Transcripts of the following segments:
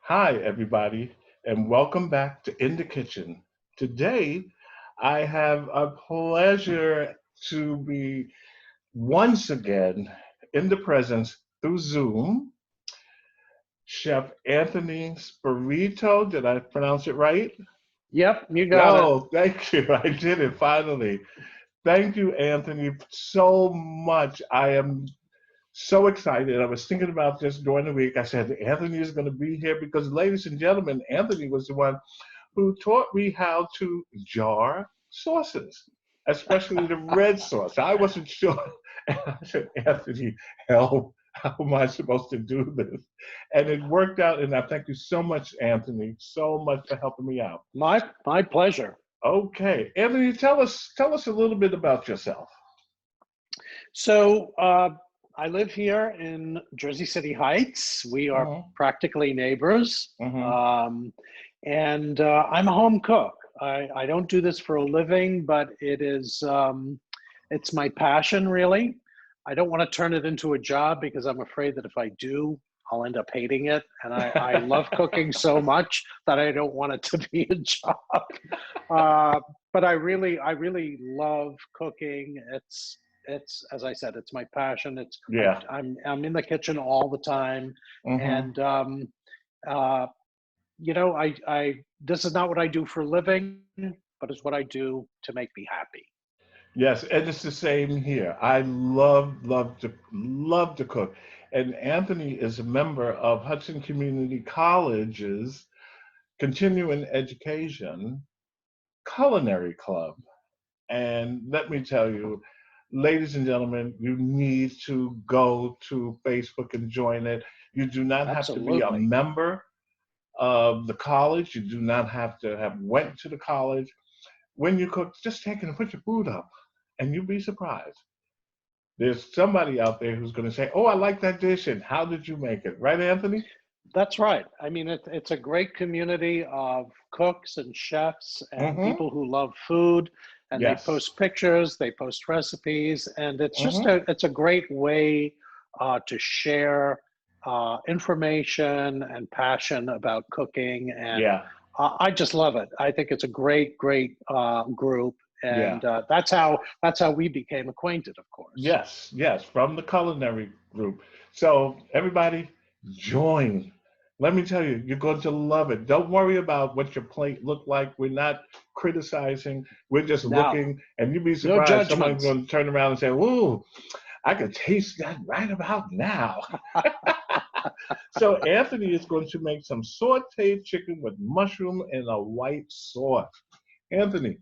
Hi, everybody, and welcome back to In the Kitchen. Today, I have a pleasure to be once again in the presence through Zoom, Chef Anthony Spirito. Did I pronounce it right? Yep, you got it. Oh, thank you. I did it finally. Thank you, Anthony, so much. I am so excited. I was thinking about this during the week. I said, Anthony is going to be here because, ladies and gentlemen, Anthony was the one who taught me how to jar sauces, especially the red sauce. I wasn't sure. And I said, Anthony, help. How am I supposed to do this? And it worked out. And I thank you so much, Anthony, so much for helping me out. My pleasure. Okay, Anthony, tell us a little bit about yourself. So I live here in Jersey City Heights. We are Mm-hmm. practically neighbors, Mm-hmm. um, and I'm a home cook. I don't do this for a living, but it's my passion really. I don't want to turn it into a job because I'm afraid that if I do, I'll end up hating it. And I love cooking so much that I don't want it to be a job. Uh, but I really love cooking. It's as I said, it's my passion. It's Yeah. I'm in the kitchen all the time, Mm-hmm. and uh, I this is not what I do for a living, but it's what I do to make me happy. Yes, and it's the same here. I love to cook. And Anthony is a member of Hudson Community College's continuing education culinary club. And let me tell you, ladies and gentlemen, you need to go to Facebook and join it. You do not have to be a Absolutely. member of the college. You do not have to have went to the college. When you cook, just take it and put your food up, and you'll be surprised. There's somebody out there who's going to say, "Oh, I like that dish," and how did you make it? Right, Anthony? That's right. I mean, it's a great community of cooks and chefs and Mm-hmm. people who love food, and they Yes. post pictures, they post recipes, and Mm-hmm. it's a great way to share information and passion about cooking, and Yeah. I just love it. I think it's a great group, Yeah. and that's how we became acquainted, of course. Yes. Yes. From the culinary group. So everybody, join. Let me tell you, you're going to love it. Don't worry about what your plate look like. We're not criticizing. We're just Now, looking, and you'd be no surprised. Someone's judgments. going to turn around and say, "Ooh, I could taste that right about now." So Anthony is going to make some sauteed chicken with mushroom and a white sauce. Anthony,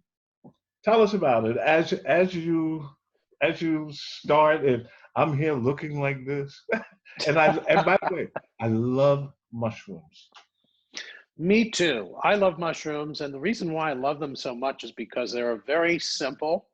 tell us about it as you start, and I'm here looking like this. And by the way, I love mushrooms. Me too. I love mushrooms, and the reason why I love them so much is because they're very simple,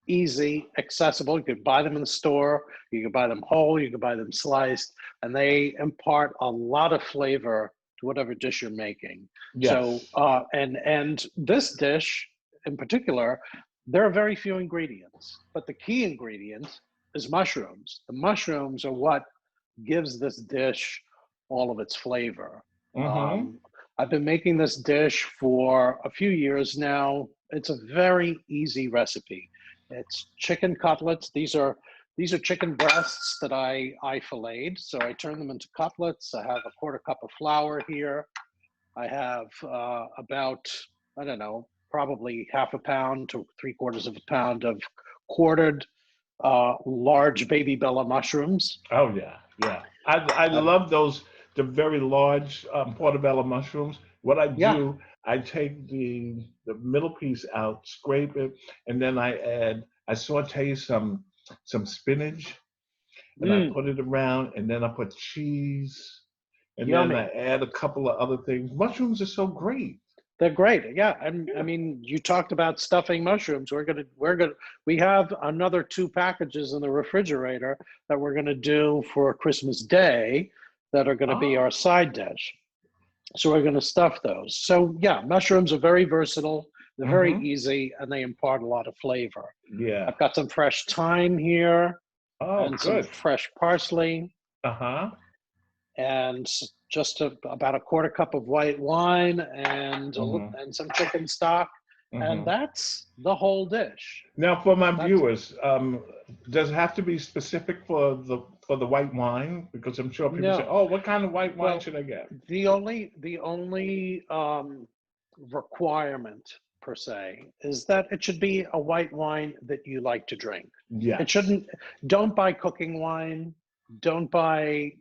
easy, accessible. You could buy them in the store, you could buy them whole, you could buy them sliced, and they impart a lot of flavor to whatever dish you're making. So, Yes. and this dish in particular, there are very few ingredients, but the key ingredient is mushrooms. The mushrooms are what gives this dish all of its flavor. Mm-hmm. Um, I've been making this dish for a few years now. It's a very easy recipe. It's chicken cutlets. These are chicken breasts that I filleted. So I turn them into cutlets. I have a quarter cup of flour here. I have about, I don't know, probably half a pound to three quarters of a pound of quartered large baby bella mushrooms. Oh yeah, yeah. I Uh, love those, the very large portobello mushrooms. What I yeah. do, I take the middle piece out, scrape it, and then I saute some spinach, and I Mm, put it around, and then I put cheese, and then I yummy. add a couple of other things. Mushrooms are so great. They're great. Yeah, I Yeah. mean, you talked about stuffing mushrooms. We have another two packages in the refrigerator that we're gonna do for Christmas Day that are gonna be our Oh, side dish. So we're gonna stuff those. So yeah, mushrooms are very versatile. They're very mm-hmm. easy and they impart a lot of flavor. Yeah. I've got some fresh thyme here Oh, and some good. fresh parsley. Uh-huh. and just about a quarter cup of white wine and and some chicken stock, and that's the whole dish. Now, for my That's, viewers, does it have to be specific for the white wine? Because I'm sure people say, no. "Oh, what kind of white wine Well, should I get?" the only requirement per se is that it should be a white wine that you like to drink. Yes. It shouldn't. Don't buy cooking wine. Don't buy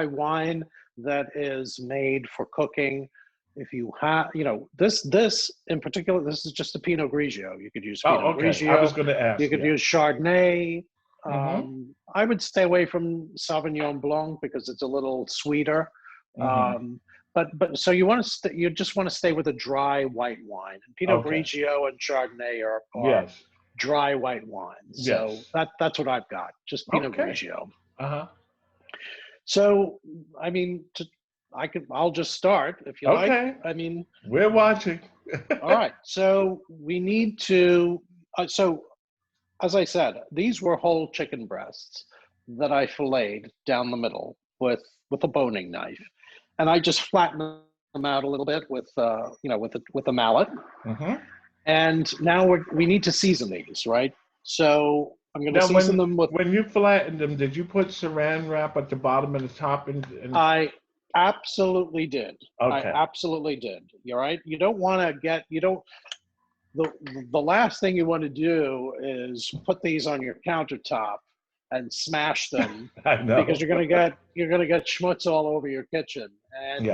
wine that is made for cooking. If you have, this in particular, this is just a Pinot Grigio. You could use Pinot Oh, okay. I was Grigio. going to ask. You could use Chardonnay. Mm-hmm. I would stay away from Sauvignon Blanc because it's a little sweeter. Mm-hmm. But so you just want to stay with a dry white wine. And Pinot Grigio and Chardonnay are Yes. dry white wines. So Yes. that's what I've got, just Pinot Grigio. Uh-huh. So I mean, I'll just start if you like. I mean, we're watching. all right. So we need to. So as I said, these were whole chicken breasts that I filleted down the middle with a boning knife, and I just flattened them out a little bit with with a mallet. Mm-hmm. And now we need to season these, right? So I'm going to season them with. When you flattened them, did you put saran wrap at the bottom and the top? I absolutely did. Okay. I absolutely did. You're right. You don't want to get. You don't. The last thing you want to do is put these on your countertop and smash them. I know. Because you're gonna get schmutz all over your kitchen. And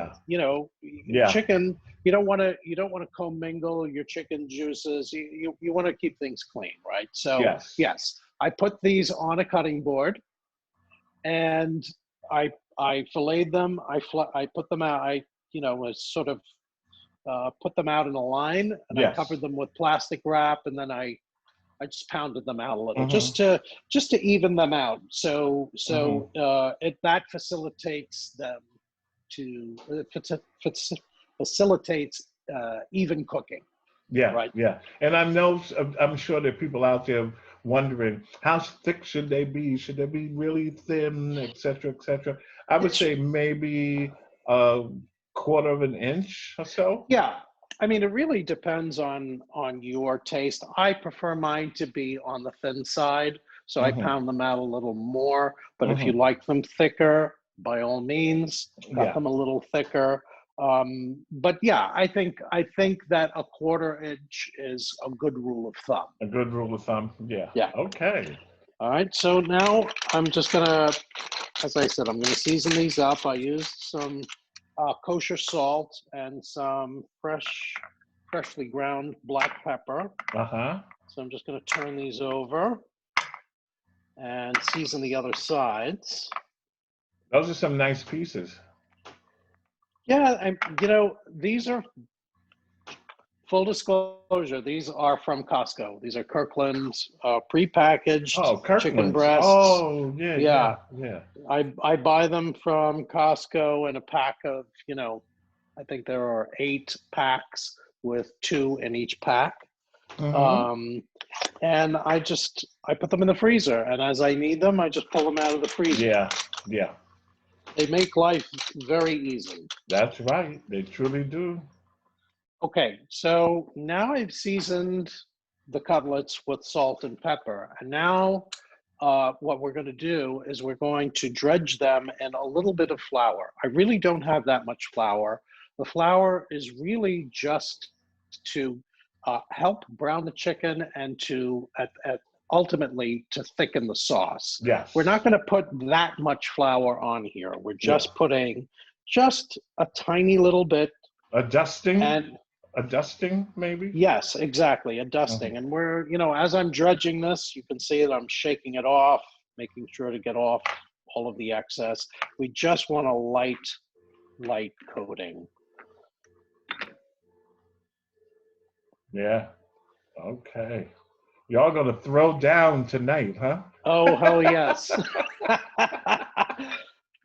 chicken, you don't want to commingle your chicken juices. You want to keep things clean, right? So yes, I put these on a cutting board, and I filleted them. I put them out. I sort of put them out in a line, and I covered them with plastic wrap, and then I just pounded them out a little, just to even them out. So that facilitates them facilitates even cooking. Yeah, right. Yeah, and I'm sure there are people out there wondering how thick should they be? Should they be really thin, et cetera, et cetera? I would say maybe a quarter of an inch or so. Yeah. I mean, it really depends on your taste. I prefer mine to be on the thin side, so I pound them out a little more. But if you like them thicker, by all means, cut them a little thicker. But yeah, I think that a quarter inch is a good rule of thumb. A good rule of thumb. Yeah. Yeah. Okay. All right. So now I'm just gonna, as I said, I'm gonna season these up. I used some kosher salt and some freshly ground black pepper. So I'm just going to turn these over and season the other sides. Those are some nice pieces. Yeah, these are, full disclosure, these are from Costco. These are Kirkland's prepackaged chicken breasts. Oh, yeah. I buy them from Costco in a pack of, I think there are 8 packs with 2 in each pack. And I put them in the freezer, and as I need them, I just pull them out of the freezer. Yeah. They make life very easy. That's right. They truly do. Okay, so now I've seasoned the cutlets with salt and pepper. And now what we're going to do is we're going to dredge them in a little bit of flour. I really don't have that much flour. The flour is really just to help brown the chicken and to ultimately to thicken the sauce. Yes. We're not going to put that much flour on here. We're just putting just a tiny little bit. A dusting? And a dusting, maybe? Yes, exactly, a dusting. And we're, as I'm dredging this, you can see that I'm shaking it off, making sure to get off all of the excess. We just want a light coating. Yeah. Okay. Y'all gonna throw down tonight, huh? Oh, hell yes.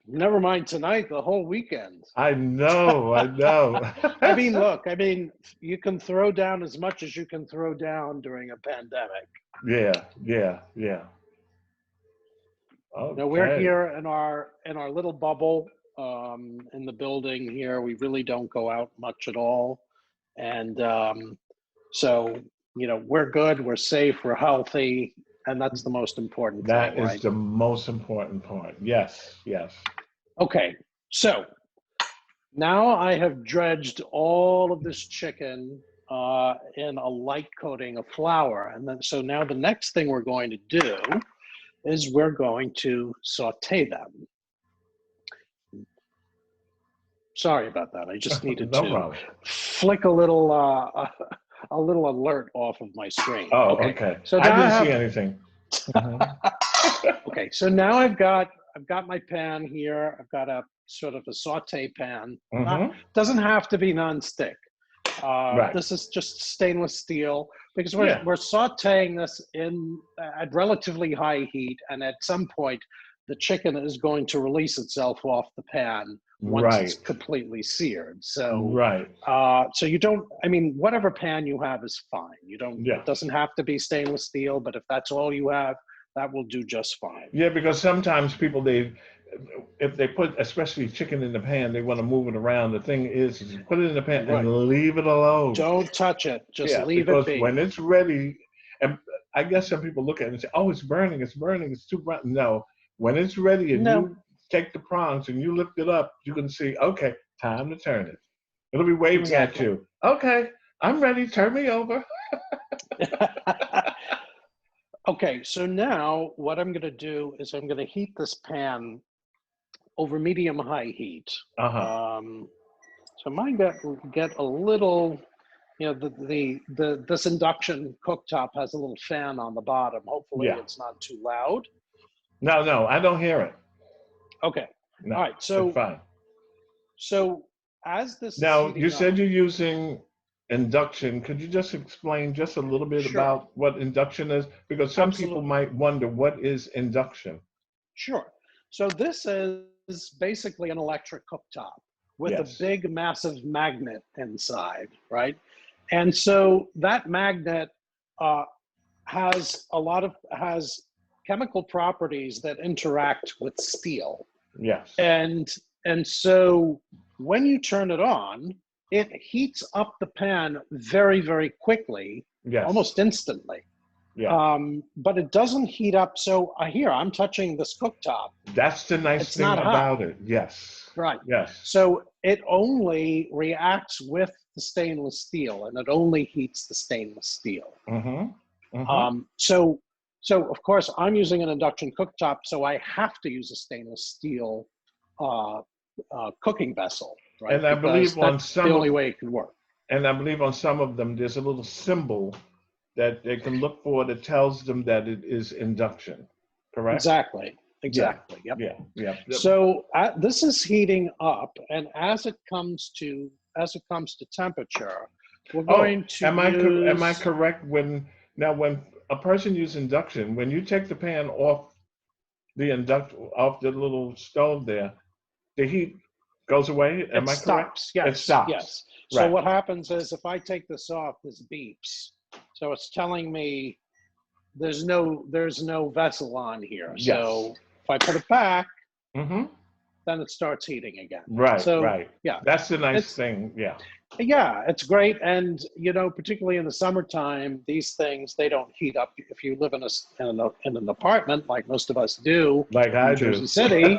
Never mind tonight, the whole weekend. I know. I mean, look, you can throw down as much as you can throw down during a pandemic. Yeah. Okay. Now we're here in our little bubble. in the building here. We really don't go out much at all. And so, you know, we're good, we're safe, we're healthy, and that's the most important thing, That is right? the most important part. Yes, yes. Okay, so now I have dredged all of this chicken in a light coating of flour. And then, so now the next thing we're going to do is we're going to saute them. Sorry about that. I just needed No to problem. flick a little alert off of my screen. Oh, Okay. okay. So I now didn't I have, see anything. Mhm. okay. So now I've got my pan here. I've got a sort of a saute pan. Mhm. Doesn't have to be nonstick. Right. This is just stainless steel because Yeah. we're sauteing this in at relatively high heat, and at some point the chicken is going to release itself off the pan once it's Right. completely seared. So Right. so you don't, I mean, whatever pan you have is fine. You don't, Yeah. it doesn't have to be stainless steel, but if that's all you have, that will do just fine. Yeah, because sometimes people if they put especially chicken in the pan, they want to move it around. The thing is you put it in the pan Right. and leave it alone. Don't touch it. Just Yeah, leave it because be. when it's ready, and I guess some people look at it and say, "Oh, it's burning, it's too bright." No, when it's ready and No. you take the prongs and you lift it up, you can see, okay, time to turn it. It'll be waving at Exactly. you. Okay, I'm ready. Turn me over. Okay, so now what I'm going to do is I'm going to heat this pan over medium-high heat. Uh-huh. So mine get a little, you know, this induction cooktop has a little fan on the bottom. Hopefully, Yeah. it's not too loud. No, I don't hear it. Okay. No, All right. it's fine. So as this is Now, you heating up, said you're using induction. Could you just explain just a little bit sure, about what induction is? Because some people absolutely. might wonder, what is induction? Sure. So this is basically an electric cooktop with a Yes. big, massive magnet inside, right? And so that magnet uh, has chemical properties that interact with steel, Yes. and so when you turn it on, it heats up the pan very, very quickly, Yes. almost instantly. Yeah. But it doesn't heat up. So here I'm touching this cooktop. That's the nice It's thing not hot, about it. Yes. right? Yes. So it only reacts with the stainless steel, and it only heats the stainless steel. Mm-hmm. Mm-hmm. So of course I'm using an induction cooktop, so I have to use a stainless steel cooking vessel, right? And I Because believe on that's the some only of way it can work. and I believe on some of them there's a little symbol that they can look for that tells them that it is induction. Correct? Exactly. Yeah. Exactly. Yep. Yeah. Yeah. So this is heating up, and as it comes to temperature, we're Oh, going to am I use. correct when a person uses induction, when you take the pan off the little stove there, the heat goes away? It Am I correct? stops. It Yes. stops. Yes. So Right. what happens is if I take this off, this beeps. So it's telling me there's no vessel on here. Yes. So if I put it back, Mm-hmm. then it starts heating again. Right, So right. yeah, That's the nice it's thing. Yeah. yeah, it's great. And you know, particularly in the summertime, these things they don't heat up. If you live in in an apartment like most of us do Like in I Jersey do. City,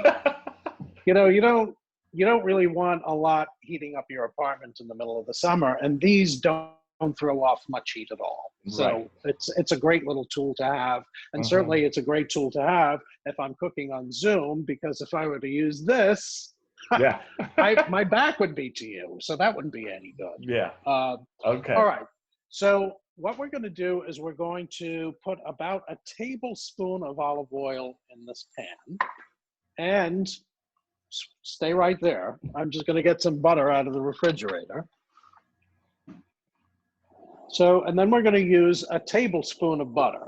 you know, you don't really want a lot heating up your apartment in the middle of the summer, and these don't throw off much heat at all. Right. So it's a great little tool to have, and Mm-hmm. certainly it's a great tool to have if I'm cooking on Zoom, because if I were to use this, Yeah. my back would be to you, so that wouldn't be any good. Yeah. Uh, Okay. all right. So what we're going to do is we're going to put about a tablespoon of olive oil in this pan, and stay right there. I'm just going to get some butter out of the refrigerator. So, and then we're going to use a tablespoon of butter.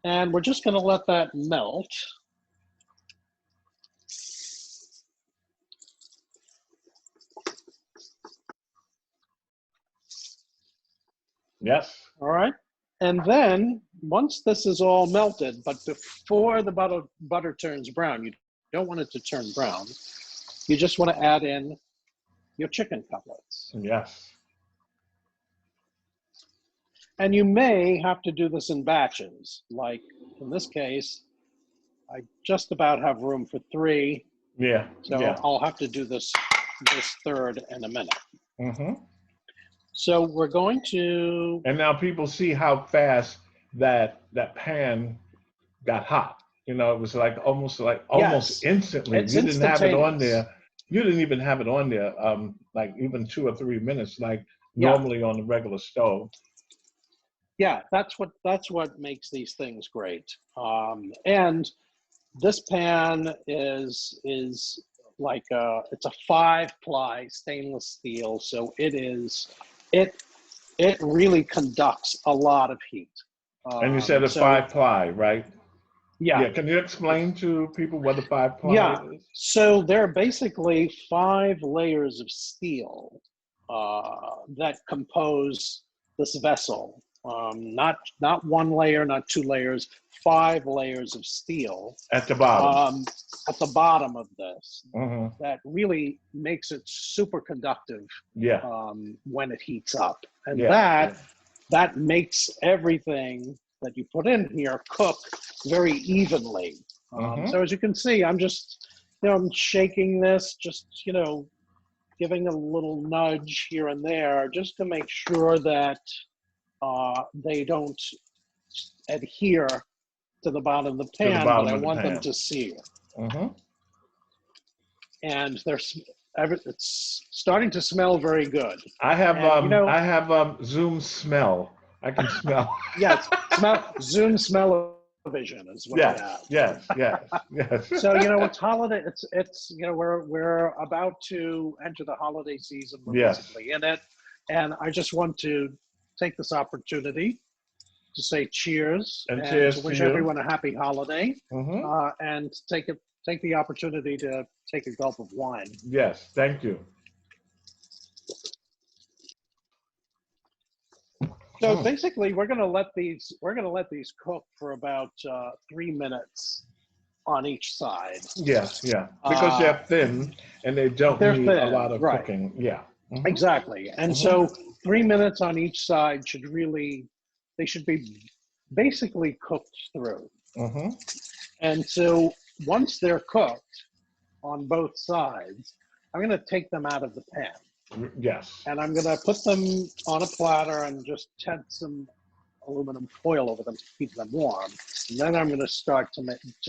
And we're just going to let that melt. Yes. All right. And then once this is all melted, but before the butter turns brown, you don't want it to turn brown. You just want to add in your chicken cutlets. Yes. And you may have to do this in batches. Like in this case, I just about have room for 3. Yeah. So yeah. I'll have to do this third in a minute. Mm-hmm. So we're going to. And now people see how fast that pan got hot. You know, it was like almost Yes, instantly. it's You didn't have it on instantaneous. there. You didn't even have it on there, like even 2 or 3 minutes, like Yeah. normally on the regular stove. Yeah, that's what makes these things great. And this pan is like it's a 5-ply stainless steel, so it really conducts a lot of heat. And you said a So 5-ply, right? yeah, Yeah. Can you explain to people what a 5-ply yeah. is? So there are basically 5 layers of steel that compose this vessel. Not 1 layer, not 2 layers, 5 layers of steel At the bottom. at the bottom of this Mm-hmm. that really makes it super conductive Yeah. when it heats up. And Yeah. that makes everything that you put in here cook very evenly. Mm-hmm. So as you can see, I'm just, I'm shaking this, just, giving a little nudge here and there just to make sure that they don't adhere to the bottom of the To the pan, bottom but I of the want them pan. to sear. Mm-hmm. And it's starting to smell very good. I have And, I have Zoom smell. I can smell. Yes, Zoom smell-o-vision is what I have. Yes. So it's holiday. It's we're about to enter the holiday season. We're Yes. basically in it, and I just want to take this opportunity to say cheers And cheers to to wish you. everyone a happy holiday, Mm-hmm. and take the opportunity to take a gulp of wine. Yes, thank you. So basically, we're gonna let these cook for about 3 minutes on each side. Yeah, because they're thin and they don't They're need a thin, lot of right? cooking. Yeah. Mm-hmm. Exactly. And so 3 minutes on each side they should be basically cooked through. Mm-hmm. And so once they're cooked on both sides, I'm going to take them out of the pan. Yes. And I'm going to put them on a platter and just tent some aluminum foil over them to keep them warm. And then I'm going to start to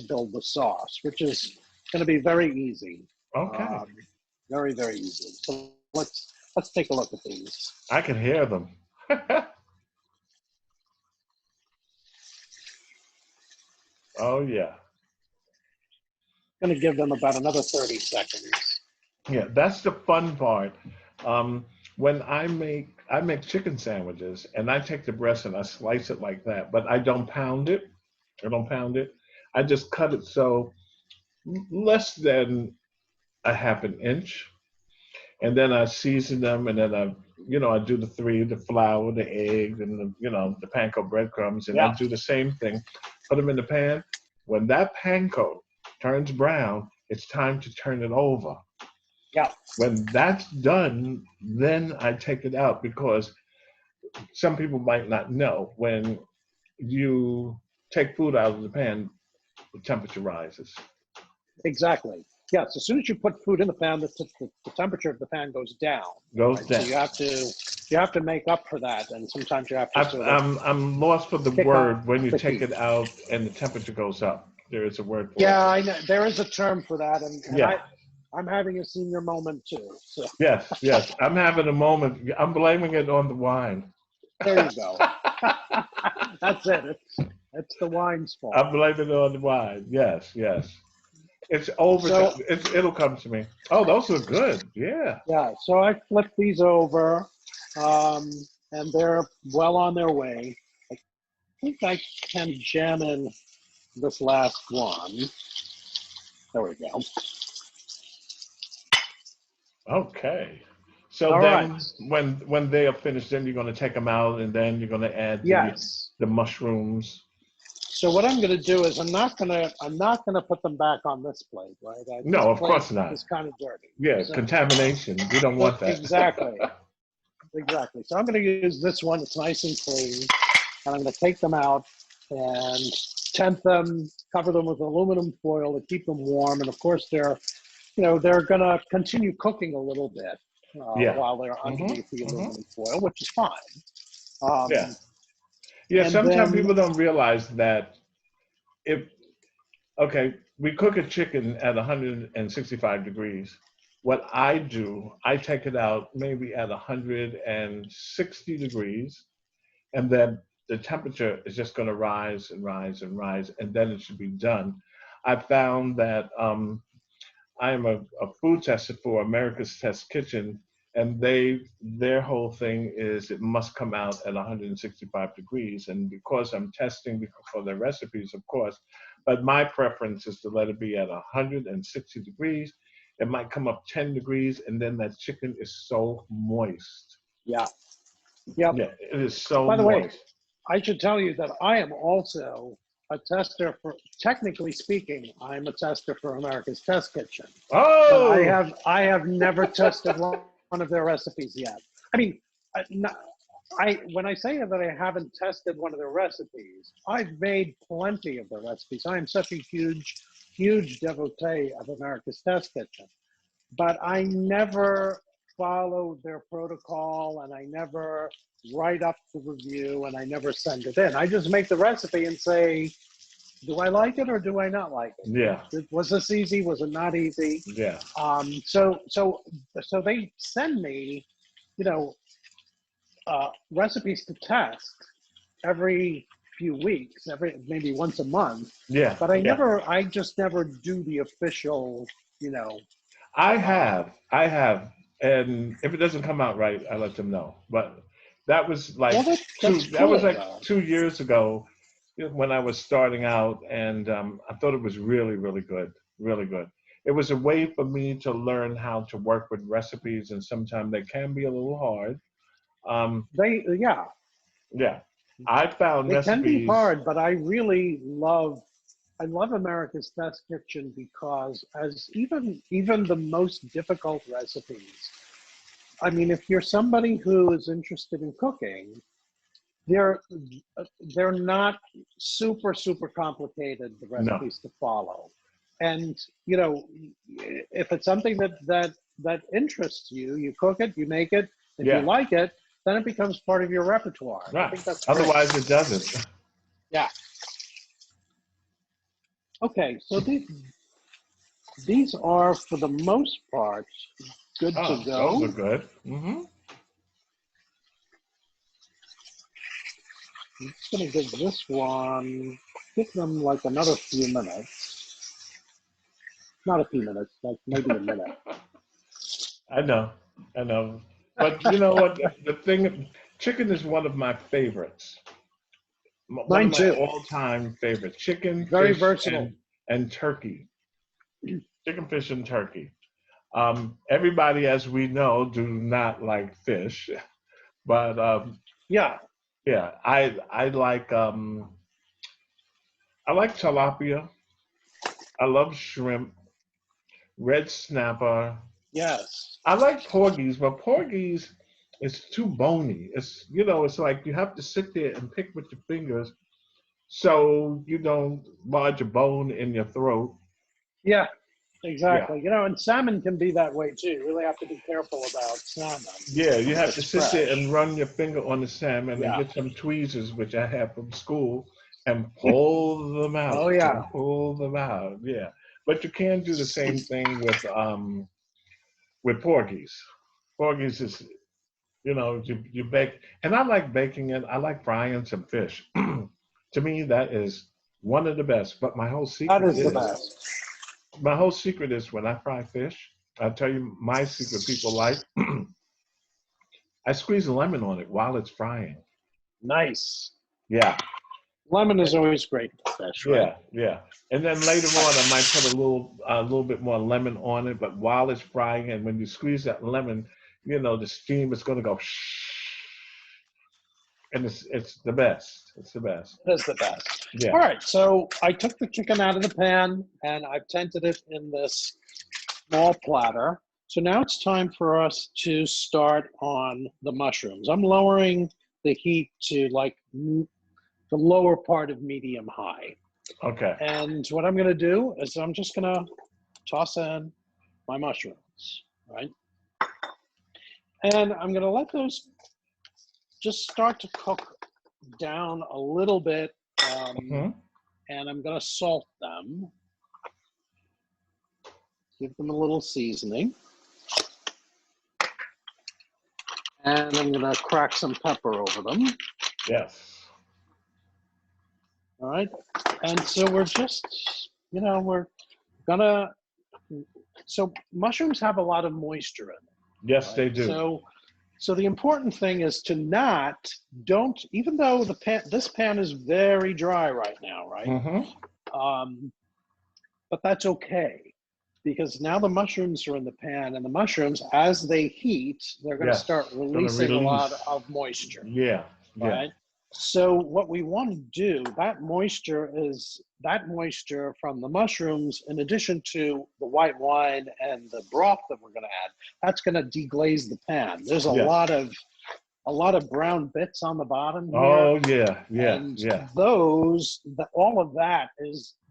build the sauce, which is going to be very easy. Okay. Very, very easy. So let's take a look at these. I can hear them. Oh yeah. Going to give them about another 30 seconds. Yeah, that's the fun part. When I make chicken sandwiches and I take the breast and I slice it like that, but I don't pound it. I just cut it so less than a half an inch, and then I season them, and then I do the flour, the egg, and the panko breadcrumbs, and I do the same thing. Put them in the pan. When that panko turns brown, it's time to turn it over. Yeah. When that's done, then I take it out, because some people might not know, when you take food out of the pan, the temperature rises. Exactly. Yes. As soon as you put food in the pan, the temperature of the pan goes down. So you have to make up for that, and sometimes you have to. I'm lost for the word when you take it out and the temperature goes up. There is a word for it. Yeah, I know. There is a term for that, and yeah. I'm having a senior moment too. So. Yes. I'm having a moment. I'm blaming it on the wine. There you go. That's it. It's the wine's fault. I'm blaming it on the wine. Yes. It's over. So, it'll come to me. Oh, those are good. Yeah. Yeah. So I flipped these over, and they're well on their way. I think I can jam in this last one. There we go. Okay. So all then, right. when they are finished, then you're going to take them out, and then you're going to add the mushrooms. So what I'm going to do is I'm not going to put them back on this plate, right? This No, of plate course not. is kind of dirty. Yeah, So, contamination. We don't want that. exactly. Exactly. So I'm going to use this one. It's nice and clean. And I'm going to take them out and tent them, cover them with aluminum foil to keep them warm. And of course, they're going to continue cooking a little bit Yeah. while they're underneath the aluminum foil, which is fine. Yeah. Yeah, and sometimes then, people don't realize that okay, we cook a chicken at 165 degrees. What I do, I take it out maybe at 160 degrees, and then the temperature is just going to rise and rise and rise, and then it should be done. I found that I am a food tester for America's Test Kitchen, and their whole thing is it must come out at 165 degrees. And because I'm testing for their recipes, of course, but my preference is to let it be at 160 degrees. It might come up 10 degrees, and then that chicken is so moist. yeah. Yep. Yeah, it is so By the way, moist. I should tell you that I am also a tester for, technically speaking, I'm a tester for America's Test Kitchen. Oh! But I have never tested one of their recipes yet. I mean, when I say that I haven't tested one of their recipes, I've made plenty of their recipes. I am such a huge devotee of America's Test Kitchen, but I never follow their protocol, and I never write up the review, and I never send it in. I just make the recipe and say, do I like it or do I not like it? Yeah. Was this easy? Was it not easy? Yeah. So they send me, recipes to test every few weeks, maybe once a month. Yeah. But I just never do the official, I have, and if it doesn't come out right, I let them know. But that was like that was like 2 years ago when I was starting out, and I thought it was really, really good, really good. It was a way for me to learn how to work with recipes, and sometimes they can be a little hard. Yeah, I found they can be recipes. hard, but I really love America's Test Kitchen because as even the most difficult recipes, I mean, if you're somebody who is interested in cooking, they're not super complicated, the recipes to follow. And if it's something that interests you, you cook it, you make it. If you like it, then it becomes part of your repertoire. Right. I think that's Otherwise, it doesn't. Yeah. Okay, so these are, for the most part, good to go. Those are good. Mm-hmm. I'm just going to give them like another few minutes. Not a few minutes, like maybe a minute. I know. But you know what? The thing, chicken is one of my favorites. Mine too. All-time favorites. Chicken, very fish, versatile, and turkey. Chicken, fish, and turkey. Everybody, as we know, do not like fish, but yeah, I like tilapia. I love shrimp, red snapper. Yes. I like porgies, but porgies is too bony. It's like you have to sit there and pick with your fingers so you don't lodge a bone in your throat. Yeah, exactly. Yeah. And salmon can be that way too. You really have to be careful about salmon. Yeah, you have to sit there and run your finger on the salmon and get some tweezers, which I have from school, and pull them out. Oh yeah. Pull them out. Yeah. But you can do the same thing with porgies. Porgies is, you bake, and I like baking it. I like frying some fish. To me, that is one of the best. But my whole secret is the best. My whole secret is when I fry fish, I'll tell you my secret people like. I squeeze a lemon on it while it's frying. Nice. Yeah. Lemon is always great for fish, right? Yeah. And then later on, I might put a little bit more lemon on it. But while it's frying, and when you squeeze that lemon, the steam is going to go. And it's the best. It's the best. It is the best. Yeah. All right, so I took the chicken out of the pan and I've tented it in this small platter. So now it's time for us to start on the mushrooms. I'm lowering the heat to like the lower part of medium high. Okay. And what I'm gonna do is I'm just gonna toss in my mushrooms, right? And I'm gonna let those just start to cook down a little bit. And I'm gonna salt them. Give them a little seasoning. And I'm gonna crack some pepper over them. Yes. All right. And so we're just, we're gonna, so mushrooms have a lot of moisture in them. Yes, right? they do. So the important thing is to don't, even though this pan is very dry right now, right? But that's okay. Because now the mushrooms are in the pan, and the mushrooms, as they heat, they're going to start releasing a lot of moisture. Yeah. Right. So what we want to do, that moisture from the mushrooms, in addition to the white wine and the broth that we're going to add, that's going to deglaze the pan. There's a lot of brown bits on the bottom here. Oh yeah, yeah, and yeah. All of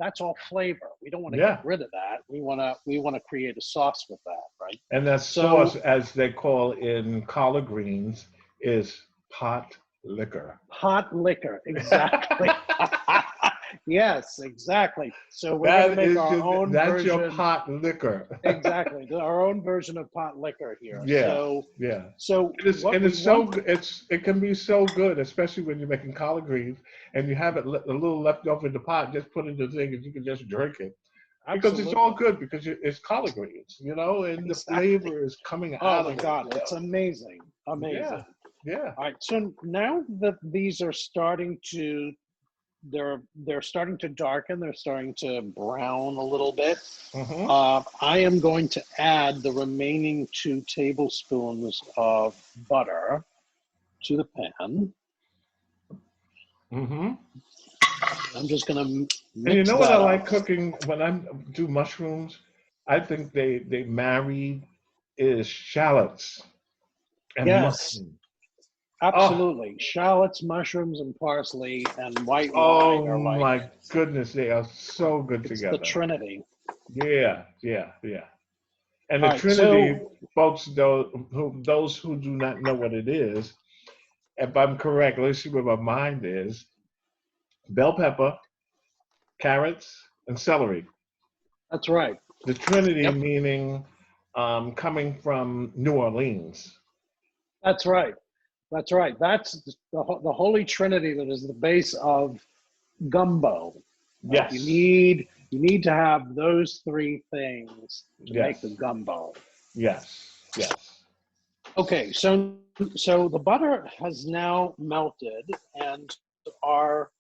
that's all flavor. We don't want to get rid of that. We want to create a sauce with that, right? And that sauce, as they call in collard greens, is pot liquor. Pot liquor, exactly. Yes, exactly. So we're going to make our own version. That's your pot liquor. Exactly, our own version of pot liquor here. Yeah, So it can be so good, especially when you're making collard greens and you have it a little left over in the pot. Just put it in the thing and you can just drink it. Because it's all good because it's collard greens, and the flavor is coming out. Oh my God, it's amazing, amazing. Yeah. All right. So now that these are starting to, they're starting to darken. They're starting to brown a little bit. I am going to add the remaining 2 tablespoons of butter to the pan. I'm just going to mix. And you know what I like cooking when I do mushrooms? I think they marry is shallots and mushrooms. Absolutely. Shallots, mushrooms, and parsley and white wine are like, my goodness, they are so good together. The Trinity. Yeah. And the Trinity, folks, those who do not know what it is, if I'm correct, let's see where my mind is. Bell pepper, carrots, and celery. That's right. The Trinity meaning coming from New Orleans. That's right. That's right. That's the Holy Trinity that is the base of gumbo. Yes. You need to have those 3 things to make the gumbo. Yes. Okay, so the butter has now melted, and our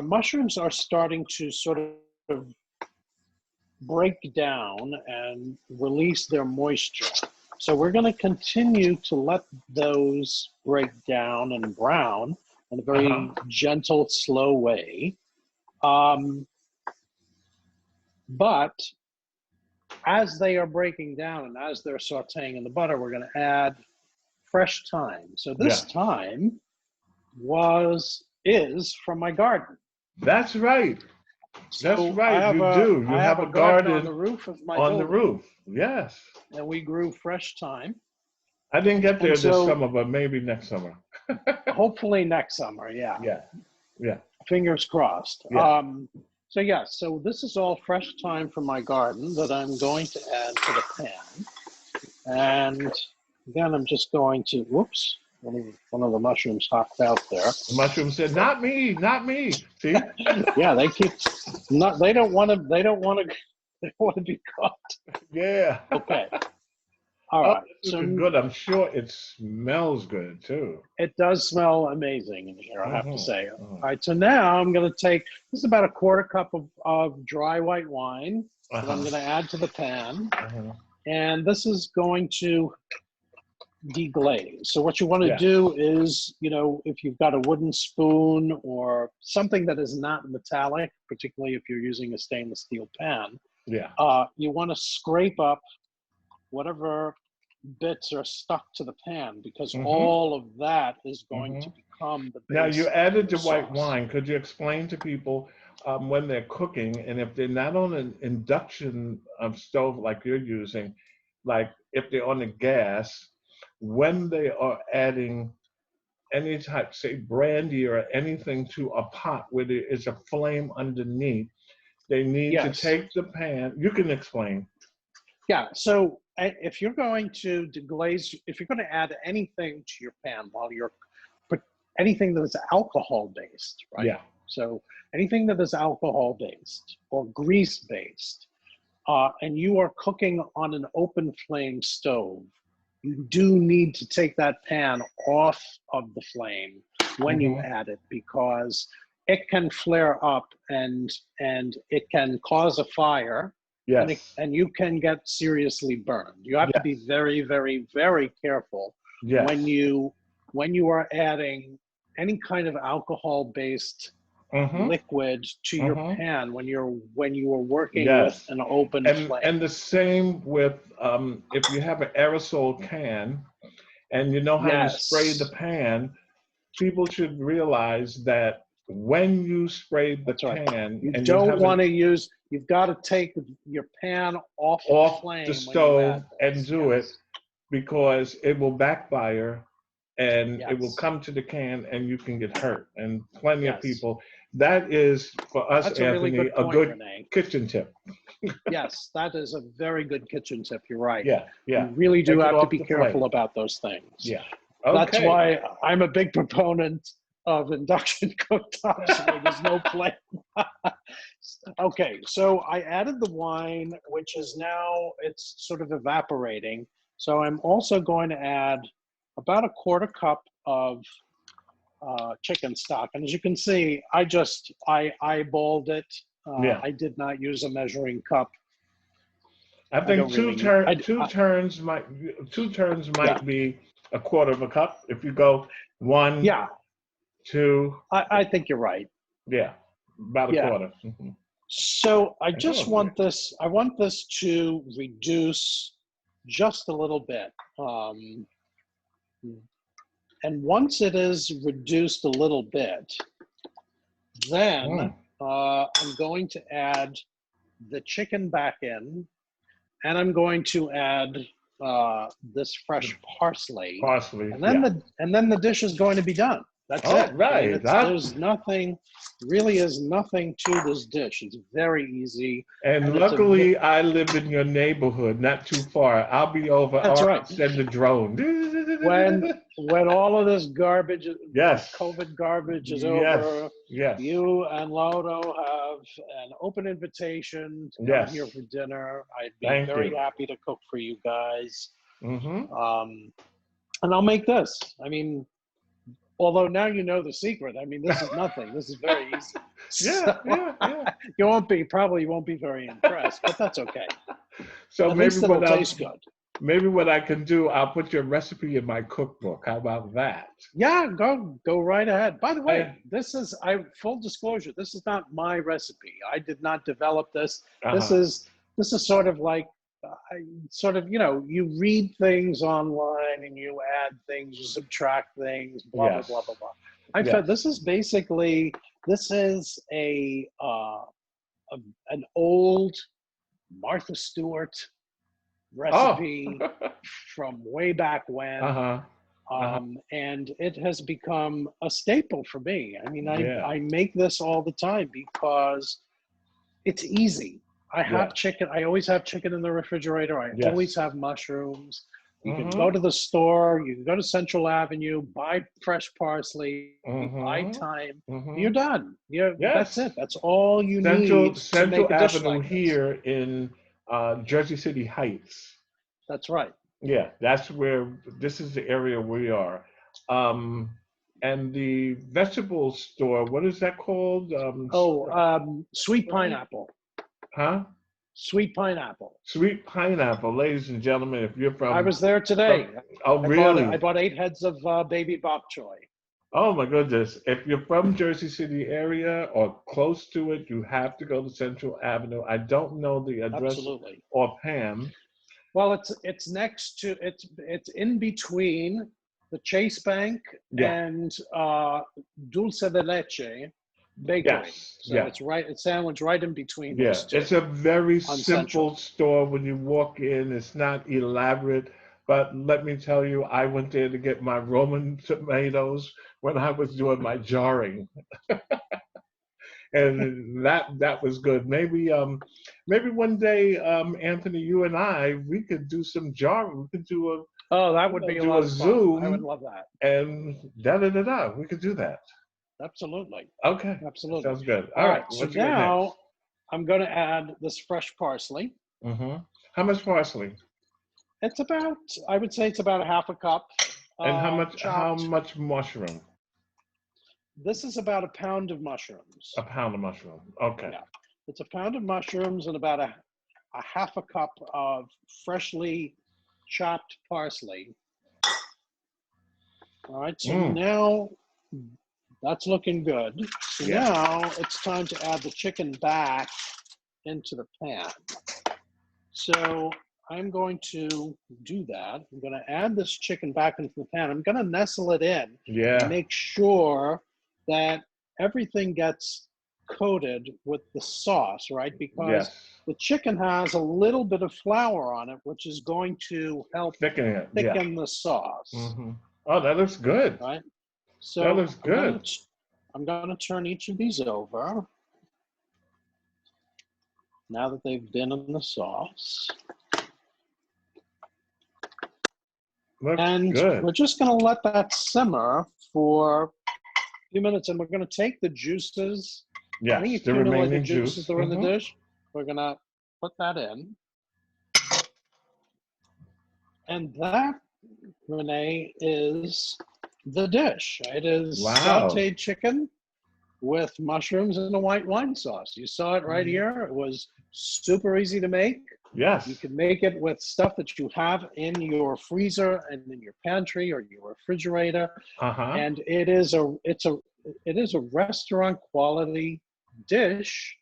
mushrooms are starting to sort of break down and release their moisture. So we're going to continue to let those break down and brown in a very gentle, slow way. But as they are breaking down and as they're sauteing in the butter, we're going to add fresh thyme. So this thyme is from my garden. That's right. That's right. You have a garden on the roof of my building. The roof. Yes. And we grew fresh thyme. I didn't get there this summer, but maybe next summer. Hopefully next summer. Yeah. Fingers crossed. Yeah. So this is all fresh thyme from my garden that I'm going to add to the pan. And again, I'm just going to, whoops, one of the mushrooms hopped out there. The mushroom said, "Not me, not me." See? Yeah, they don't want to be caught. Yeah. Okay. All right. So good. I'm sure it smells good too. It does smell amazing in here, I have to say. All right. So now I'm going to take, this is about a 1/4 cup of dry white wine that I'm going to add to the pan. And this is going to deglaze. So what you want to Yeah. do is, if you've got a wooden spoon or something that is not metallic, particularly if you're using a stainless steel pan, Yeah. you want to scrape up whatever bits are stuck to the pan, because all of that is going to become the base. Now, you added the of white sauce. wine. Could you explain to people when they're cooking, and if they're not on an induction stove like you're using, like if they're on the gas, when they are adding any type, say brandy or anything to a pot where there is a flame underneath, they need to Yes. take the pan. You can explain. Yeah. So if you're going to deglaze, if you're going to add anything to your pan anything that is alcohol based, right? Yeah. So anything that is alcohol based or grease based, and you are cooking on an open flame stove, you do need to take that pan off of the flame when you add it, because it can flare up and it can cause a fire. Yes. And you can get seriously burned. You have to be very, very, very careful when you are adding any kind of alcohol-based liquid to your pan when you are working with an open flame. And the same with if you have an aerosol can and you know how you spray the pan, people should realize that when you spray the can, you and don't want to use, you've got to take your pan off the flame, the stove and do it, because it will backfire and it will come to the can and you can get hurt. And plenty of people, that is for us, Anthony, really good point, good Rene. kitchen tip. Yes, that is a very good kitchen tip. You're right. Yeah. You really do Take have it to off be the careful flame. about those things. Yeah. That's why I'm a big proponent of induction cooktops where there's no flame. Okay, so I added the wine, which is now, it's sort of evaporating. So I'm also going to add about a quarter cup of chicken stock. And as you can see, I eyeballed it. I did not use a measuring cup. I think two turns might be a quarter of a cup. If you go one, two. I think you're right. Yeah, about a quarter. So I just want this. I want this to reduce just a little bit. And once it is reduced a little bit, then I'm going to add the chicken back in, and I'm going to add this fresh parsley. And then the dish is going to be done. That's it. Right. There's nothing, really is nothing to this dish. It's very easy. And luckily, I live in your neighborhood, not too far. I'll be over. That's right. Send the drone. When all of this garbage, COVID garbage is over, you and Laudo have an open invitation to come here for dinner. I'd be very happy to cook for you guys. And I'll make this. I mean, although now you know the secret. I mean, this is nothing. This is very easy. You probably won't be very impressed, but that's okay. So at least it'll taste good. Maybe what I can do, I'll put your recipe in my cookbook. How about that? Yeah, go right ahead. By the way, this is full disclosure. This is not my recipe. I did not develop this. This is sort of like you read things online and you add things, you subtract things, blah blah blah blah blah. I said this is an old Martha Stewart recipe from way back when, and it has become a staple for me. I mean, I make this all the time because it's easy. I have chicken. I always have chicken in the refrigerator. I always have mushrooms. You can go to the store. You can go to Central Avenue, buy fresh parsley, buy thyme. You're done. That's it. That's all you need. Central Avenue here in Jersey City Heights. That's right. Yeah, that's where, this is the area we are. And the vegetable store, what is that called? Sweet Pineapple. Huh? Sweet pineapple. Sweet pineapple, ladies and gentlemen. If you're I from, was there today. oh I really? bought 8 heads of baby bok choy. Oh my goodness. If you're from Jersey City area or close to it, you have to go to Central Avenue. I don't know the address Absolutely. offhand. Well, it's next to it's in between the Chase Bank Yeah. and Dulce de Leche Bakery. Yes. So Yeah. it's sandwiched right in between Yeah. those two. It's a very On simple Central. store when you walk in. It's not elaborate. But let me tell you, I went there to get my Roman tomatoes when I was doing my jarring. And that was good. Maybe one day, Anthony, you and we could do some jarring. We could do Oh, that would be a lot of fun. I would Zoom love that. and da da da da. We could do that. Absolutely. Okay, Absolutely. sounds good. All All right. right, So what you got now I'm going to add this fresh parsley. next? How much parsley? It's about, I would say it's about a half a cup. And how Chopped. much mushroom? This is about a pound of mushrooms. A pound of mushroom. Okay. Yeah. It's a pound of mushrooms and about a half a cup of freshly chopped parsley. All right, so now that's looking good. So now it's time to add the chicken back into the pan. So I'm going to do that. I'm going to add this chicken back into the pan. I'm going to nestle it in and make sure that everything gets coated with the sauce, right? Because the chicken has a little bit of flour on it, which is going to help thicken the sauce. Oh, that looks good. Right? So that looks good. I'm going to turn each of these over now that they've been in the sauce. Looks good. We're just going to let that simmer for a few minutes, and we're going to take the juices. Yes, the remaining juices that are in the dish. We're going to put that in. And that, Rene, is the dish. It is sauteed chicken with mushrooms and a white wine sauce. You saw it right here. It was super easy to make. Yes. You can make it with stuff that you have in your freezer and in your pantry or your refrigerator. And it is a restaurant quality dish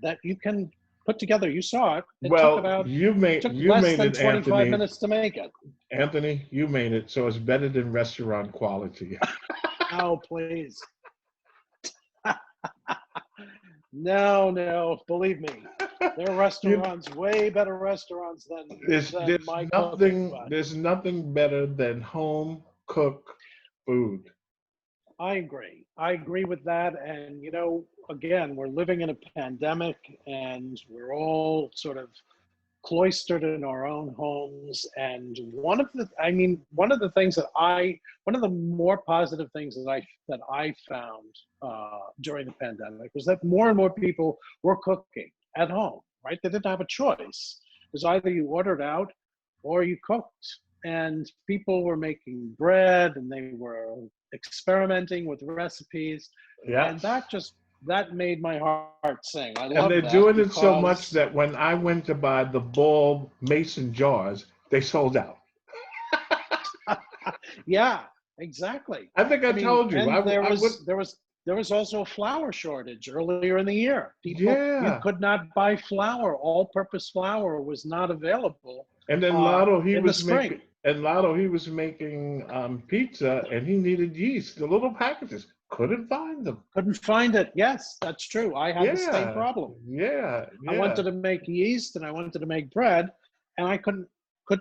that you can put together. You saw it. It took less than 25 minutes to make it. Anthony, you made it, so it's better than restaurant quality. Oh, please. No, believe me. There are restaurants, way better restaurants than my cooking. There's nothing better than home cooked food. I agree with that. And, again, we're living in a pandemic and we're all sort of cloistered in our own homes. And one of the more positive things that I found during the pandemic was that more and more people were cooking at home, right? They didn't have a choice. It was either you ordered out or you cooked. And people were making bread and they were experimenting with recipes. Yeah. And that made my heart sing. And they're doing it so much that when I went to buy the Ball mason jars, they sold out. Yeah, exactly. I think I told you. There was also a flour shortage earlier in the year. You could not buy flour. All-purpose flour was not available. And then Lotto, he was making pizza, and he needed yeast. The little packages, couldn't find them. Couldn't find it. Yes, that's true. I had the same problem. Yeah. I wanted to make yeast and I wanted to make bread, and I could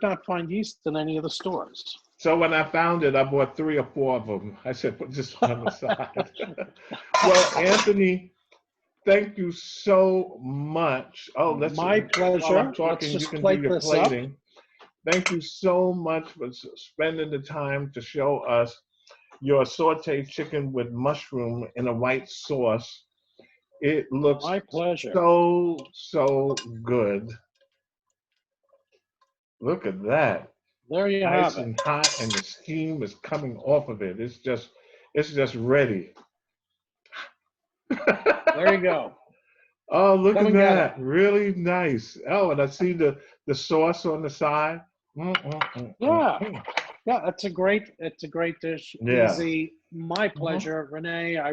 not find yeast in any of the stores. So when I found it, I bought 3 or 4 of them. I said, put this on the side. Well, Anthony, thank you so much. Oh, my pleasure. While I'm talking, you can do your plating. Thank you so much for spending the time to show us your sauteed chicken with mushroom in a white sauce. It looks my pleasure. So good. Look at that. There you have it. Nice and hot, and the steam is coming off of it. It's just ready. There you go. Oh, look Come at and get it. that. Really nice. Oh, and I see the sauce on the side. Mm, mm, mm, mm, Yeah, mm. yeah, it's a great dish. Yeah. Easy. My Mhm. pleasure, Renee. I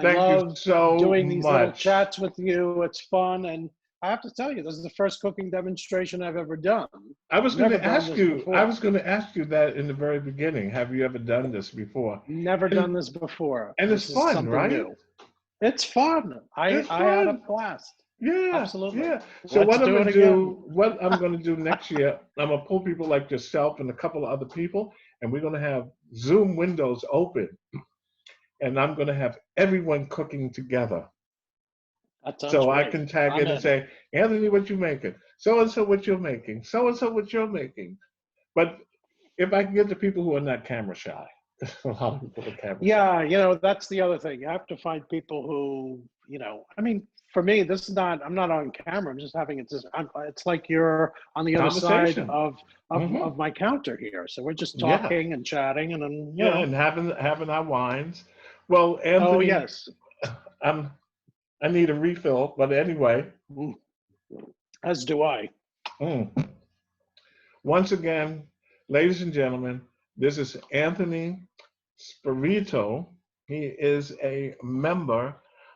Thank you love so doing these little much. chats with you. It's fun. And I have to tell you, this is the first cooking demonstration I've ever done. I've never done this I before. was going to ask you that in the very beginning. Have you ever done this before? Never done And this before. and it's This is fun, something right? new. It's fun. It's I had a fun. blast. Yeah, Absolutely. yeah. So Let's do it again. what I'm gonna do next year, I'm gonna pull people like yourself and a couple of other people, and we're gonna have Zoom windows open, and I'm gonna have everyone cooking together. That sounds So I great. can tag I'm in and in. say, Anthony, what you making? So and so what you're making. So and so what you're making. But if I can get the people who are not camera shy, a lot of people are camera shy. Yeah, that's the other thing. You have to find people who, I mean, for me, this is not, I'm not on camera. I'm just having it. It's like you're on the other side Conversation. Hmm. of my counter here. So we're just Yeah, talking and chatting and then, yeah, and having our wines. Well, oh, Anthony, yes. I'm I need a refill, but anyway. Mm, as do I. Mm. Once again, ladies and gentlemen, this is Anthony Spirito. He is a member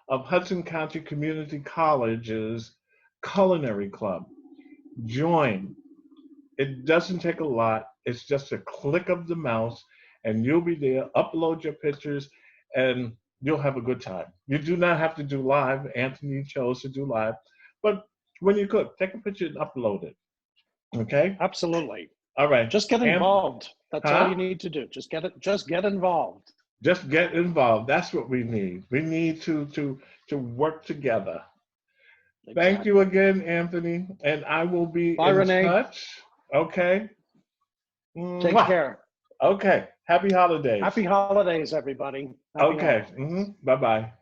of Hudson County Community College's Culinary Club. Join. It doesn't take a lot. It's just a click of the mouse, and you'll be there. Upload your pictures, and you'll have a good time. You do not have to do live. Anthony chose to do live, but when you cook, take a picture and upload it. Okay. Absolutely. All right. Just get And involved. That's all you huh? need to do. Just get involved. Just get involved. That's what we need. We need to work together. Thank you Exactly. again, Anthony, and I will be Bye, in Renee. touch. Okay. Take Mwah. care. Okay. Happy holidays. Happy holidays, everybody. Happy Okay. holidays. Bye bye.